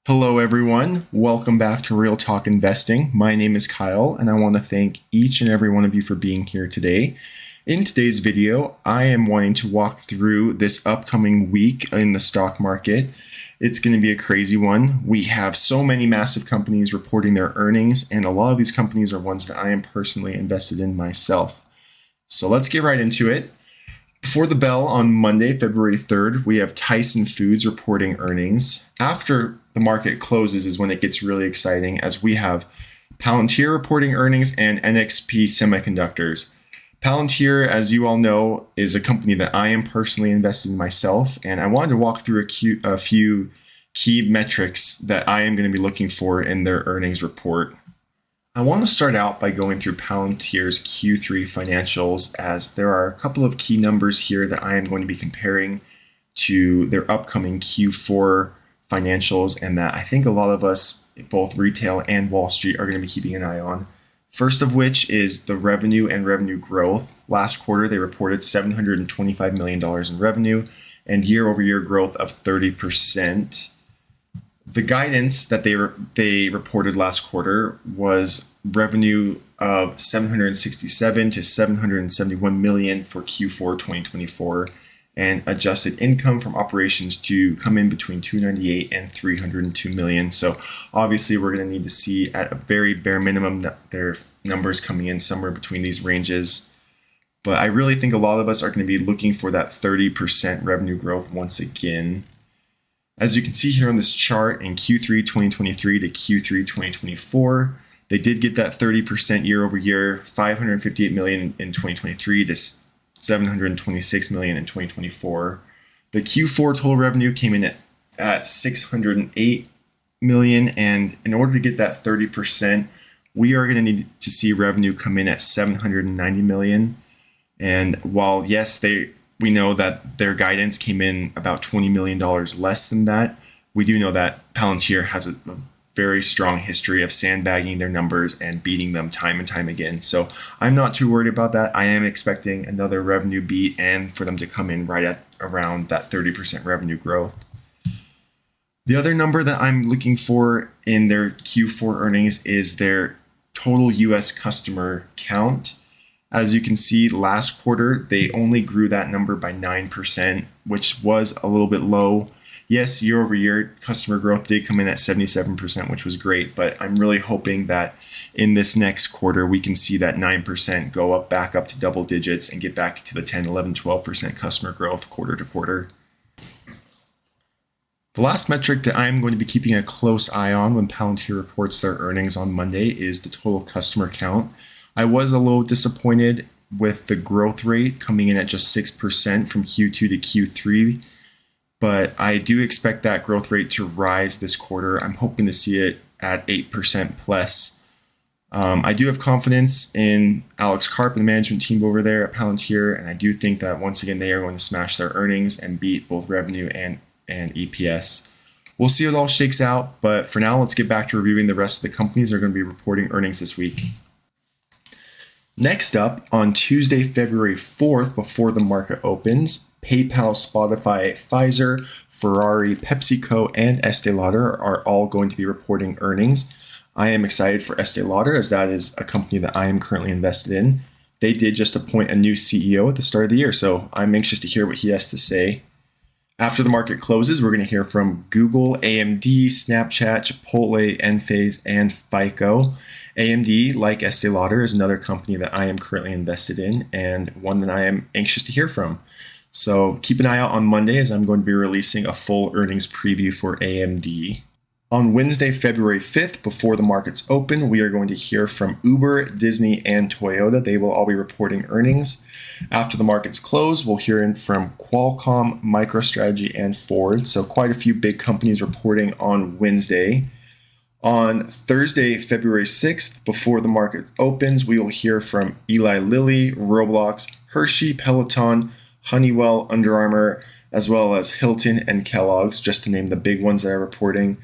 Hello, everyone. Welcome back to Real Talk Investing. My name is Kyle, and I want to thank each and every one of you for being here today. In today's video, I am wanting to walk through this upcoming week in the stock market. It's going to be a crazy one. We have so many massive companies reporting their earnings, and a lot of these companies are ones that I am personally invested in myself. So let's get right into it. Before the bell on Monday, February 3rd, we have Tyson Foods reporting earnings. After the market closes is when it gets really exciting, as we have Palantir reporting earnings and NXP Semiconductors. Palantir, as you all know, is a company that I am personally invested in myself, and I wanted to walk through a few key metrics that I am going to be looking for in their earnings report. I want to start out by going through Palantir's Q3 financials, as there are a couple of key numbers here that I am going to be comparing to their upcoming Q4 financials, and that I think a lot of us, both retail and Wall Street, are going to be keeping an eye on. First of which is the revenue and revenue growth. Last quarter, they reported $725 million in revenue and year-over-year growth of 30%. The guidance that they reported last quarter was revenue of 767 to 771 million for Q4 2024, and adjusted income from operations to come in between 298 and 302 million. So obviously we're going to need to see at a very bare minimum that their numbers coming in somewhere between these ranges. But I really think a lot of us are going to be looking for that 30% revenue growth once again. As you can see here on this chart, in Q3 2023 to Q3 2024, they did get that 30% year over year, 558 million in 2023 to 726 million in 2024. The Q4 total revenue came in at 608 million, and in order to get that 30%, we are going to need to see revenue come in at 790 million. And while yes, we know that their guidance came in about $20 million less than that, we do know that Palantir has a very strong history of sandbagging their numbers and beating them time and time again. So I'm not too worried about that. I am expecting another revenue beat and for them to come in right at around that 30% revenue growth. The other number that I'm looking for in their Q4 earnings is their total US customer count. As you can see, last quarter, they only grew that number by 9%, which was a little bit low. Yes, year over year, customer growth did come in at 77%, which was great, but I'm really hoping that in this next quarter, we can see that 9% go back up to double digits and get back to the 10, 11, 12% customer growth quarter to quarter. The last metric that I'm going to be keeping a close eye on when Palantir reports their earnings on Monday is the total customer count. I was a little disappointed with the growth rate coming in at just 6% from Q2 to Q3, but I do expect that growth rate to rise this quarter. I'm hoping to see it at 8% plus. I do have confidence in Alex Karp and the management team over there at Palantir, and I do think that once again they are going to smash their earnings and beat both revenue and EPS. We'll see what all shakes out, but for now, let's get back to reviewing the rest of the companies that are going to be reporting earnings this week. Next up, on Tuesday, February 4th, before the market opens, PayPal, Spotify, Pfizer, Ferrari, PepsiCo, and Estee Lauder are all going to be reporting earnings. I am excited for Estee Lauder, as that is a company that I am currently invested in. They did just appoint a new CEO at the start of the year, so I'm anxious to hear what he has to say. After the market closes, we're going to hear from Google, AMD, Snapchat, Chipotle, Enphase, and FICO. AMD, like Estee Lauder, is another company that I am currently invested in and one that I am anxious to hear from. So keep an eye out on Monday, as I'm going to be releasing a full earnings preview for AMD. On Wednesday, February 5th, before the markets open, we are going to hear from Uber, Disney, and Toyota. They will all be reporting earnings. After the markets close, we'll hear from Qualcomm, MicroStrategy, and Ford. So quite a few big companies reporting on Wednesday. On Thursday, February 6th, before the market opens, we will hear from Eli Lilly, Roblox, Hershey, Peloton, Honeywell, Under Armour, as well as Hilton and Kellogg's, just to name the big ones that are reporting.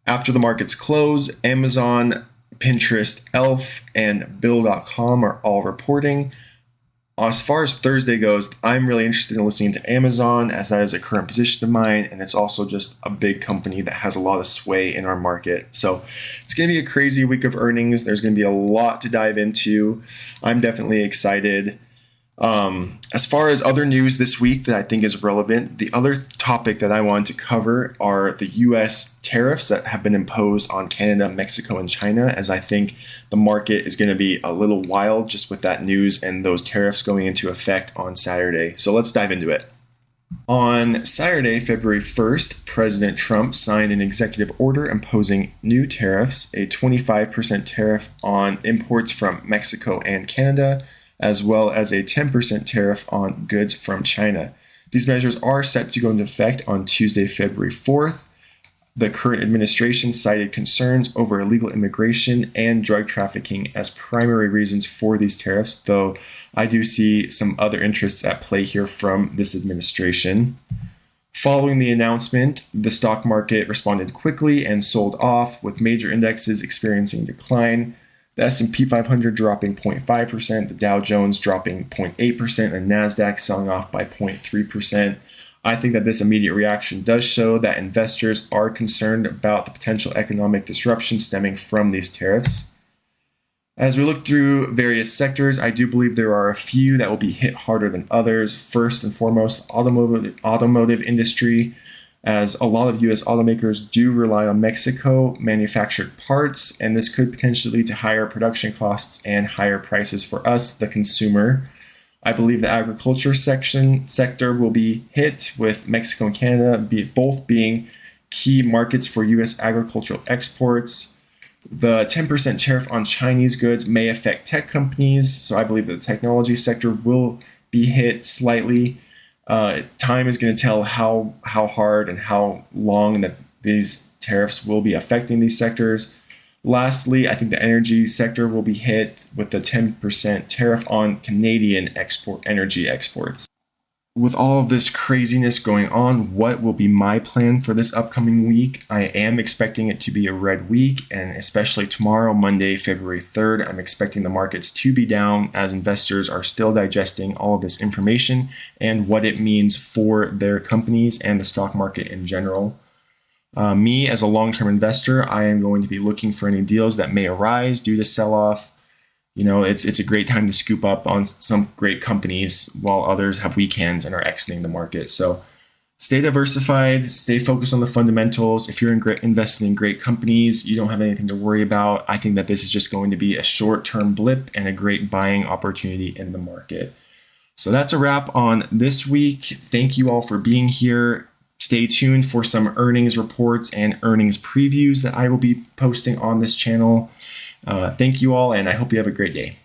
After the markets close, Amazon, Pinterest, Elf, and Bill.com are all reporting. As far as Thursday goes, I'm really interested in listening to Amazon, as that is a current position of mine, and it's also just a big company that has a lot of sway in our market. So it's going to be a crazy week of earnings. There's going to be a lot to dive into. I'm definitely excited. As far as other news this week that I think is relevant, the other topic that I wanted to cover are the US tariffs that have been imposed on Canada, Mexico, and China, as I think the market is going to be a little wild just with that news and those tariffs going into effect on Saturday. So let's dive into it. On Saturday, February 1st, President Trump signed an executive order imposing new tariffs, a 25% tariff on imports from Mexico and Canada, as well as a 10% tariff on goods from China. These measures are set to go into effect on Tuesday, February 4th. The current administration cited concerns over illegal immigration and drug trafficking as primary reasons for these tariffs, though I do see some other interests at play here from this administration. Following the announcement, the stock market responded quickly and sold off, with major indexes experiencing decline. The S&P 500 dropping 0.5%, the Dow Jones dropping 0.8%, and NASDAQ selling off by 0.3%. I think that this immediate reaction does show that investors are concerned about the potential economic disruption stemming from these tariffs. As we look through various sectors, I do believe there are a few that will be hit harder than others. First and foremost, automotive industry, as a lot of U.S. automakers do rely on Mexico manufactured parts, and this could potentially lead to higher production costs and higher prices for us, the consumer. I believe the agriculture sector will be hit, with Mexico and Canada both being key markets for U.S. agricultural exports. The 10% tariff on Chinese goods may affect tech companies, so I believe that the technology sector will be hit slightly. Time is going to tell how hard and how long that these tariffs will be affecting these sectors. Lastly, I think the energy sector will be hit with the 10% tariff on Canadian energy exports. With all of this craziness going on, what will be my plan for this upcoming week? I am expecting it to be a red week, and especially tomorrow, Monday, February 3rd, I'm expecting the markets to be down as investors are still digesting all of this information and what it means for their companies and the stock market in general. Me, as a long-term investor, I am going to be looking for any deals that may arise due to sell-off. It's a great time to scoop up on some great companies while others have weekends and are exiting the market. So stay diversified, stay focused on the fundamentals. If you're invested in great companies, you don't have anything to worry about. I think that this is just going to be a short-term blip and a great buying opportunity in the market. So that's a wrap on this week. Thank you all for being here. Stay tuned for some earnings reports and earnings previews that I will be posting on this channel. Thank you all, and I hope you have a great day.